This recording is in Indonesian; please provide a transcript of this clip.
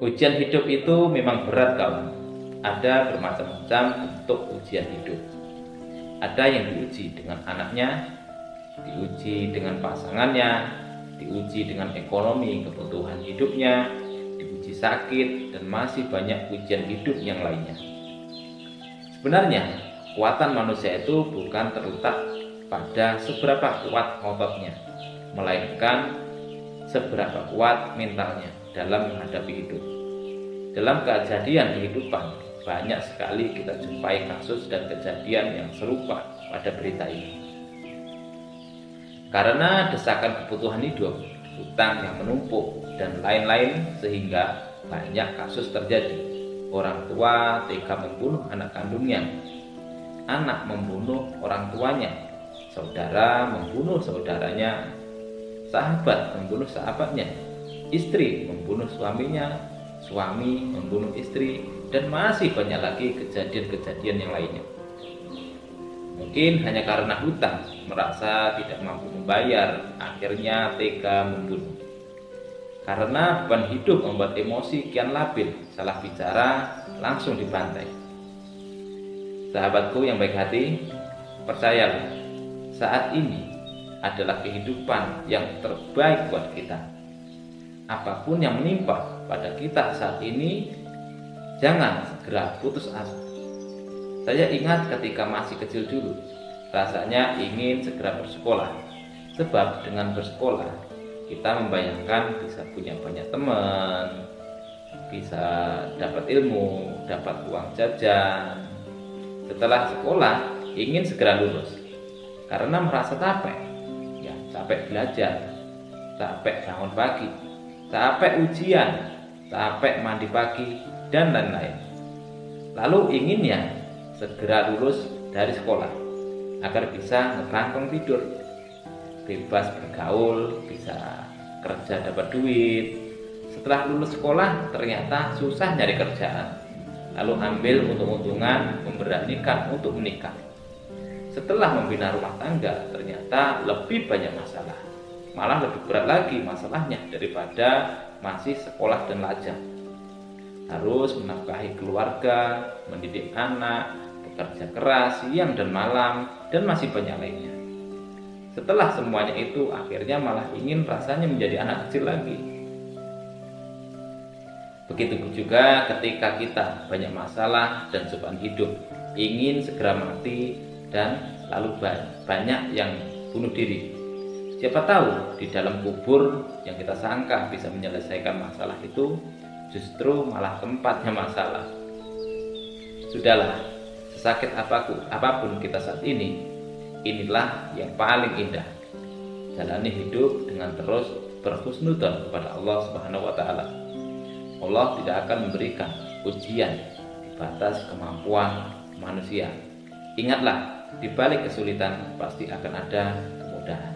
Ujian hidup itu memang berat kawan. Ada bermacam-macam bentuk ujian hidup. Ada yang diuji dengan anaknya, diuji dengan pasangannya, diuji dengan ekonomi kebutuhan hidupnya, diuji sakit, dan masih banyak ujian hidup yang lainnya. Sebenarnya, kekuatan manusia itu bukan terletak pada seberapa kuat ototnya, melainkan seberapa kuat mentalnya dalam menghadapi hidup. Dalam kejadian kehidupan, banyak sekali kita jumpai kasus dan kejadian yang serupa pada berita ini. Karena desakan kebutuhan hidup, hutang yang menumpuk, dan lain-lain, sehingga banyak kasus terjadi. Orang tua tega membunuh anak kandungnya, anak membunuh orang tuanya, saudara membunuh saudaranya, sahabat membunuh sahabatnya, istri membunuh suaminya, suami membunuh istri, dan masih banyak lagi kejadian-kejadian yang lainnya. Mungkin hanya karena hutang, merasa tidak mampu membayar, akhirnya tega membunuh. Karena beban hidup membuat emosi kian labil, salah bicara langsung dibantai. Sahabatku yang baik hati, percayalah, saat ini adalah kehidupan yang terbaik buat kita. Apapun yang menimpa pada kita saat ini, jangan segera putus asa. Saya ingat ketika masih kecil dulu, rasanya ingin segera bersekolah. Sebab dengan bersekolah, kita membayangkan bisa punya banyak teman, bisa dapat ilmu, dapat uang jajan. Setelah sekolah, ingin segera lulus. Karena merasa capek, ya capek belajar, capek bangun pagi, capek ujian, capek mandi pagi, dan lain-lain. Lalu inginnya segera lulus dari sekolah agar bisa ngerangkong tidur, bebas bergaul, bisa kerja dapat duit. Setelah lulus sekolah ternyata susah nyari kerjaan, lalu ambil untung-untungan, memberanikan untuk menikah. Setelah membina rumah tangga ternyata lebih banyak masalah, malah lebih berat lagi masalahnya daripada masih sekolah dan lajang. Harus menafkahi keluarga, mendidik anak, bekerja keras siang dan malam, dan masih banyak lainnya. Setelah semuanya itu, akhirnya malah ingin rasanya menjadi anak kecil lagi. Begitu juga ketika kita banyak masalah dan cobaan hidup, ingin segera mati, dan lalu banyak yang bunuh diri. Siapa tahu di dalam kubur yang kita sangka bisa menyelesaikan masalah itu, justru malah tempatnya masalah. Sudahlah, sesakit apapun kita saat ini, inilah yang paling indah. Jalani hidup dengan terus berhusnudzon kepada Allah Subhanahu wa Ta'ala. Allah tidak akan memberikan ujian di batas kemampuan manusia. Ingatlah, di balik kesulitan pasti akan ada kemudahan.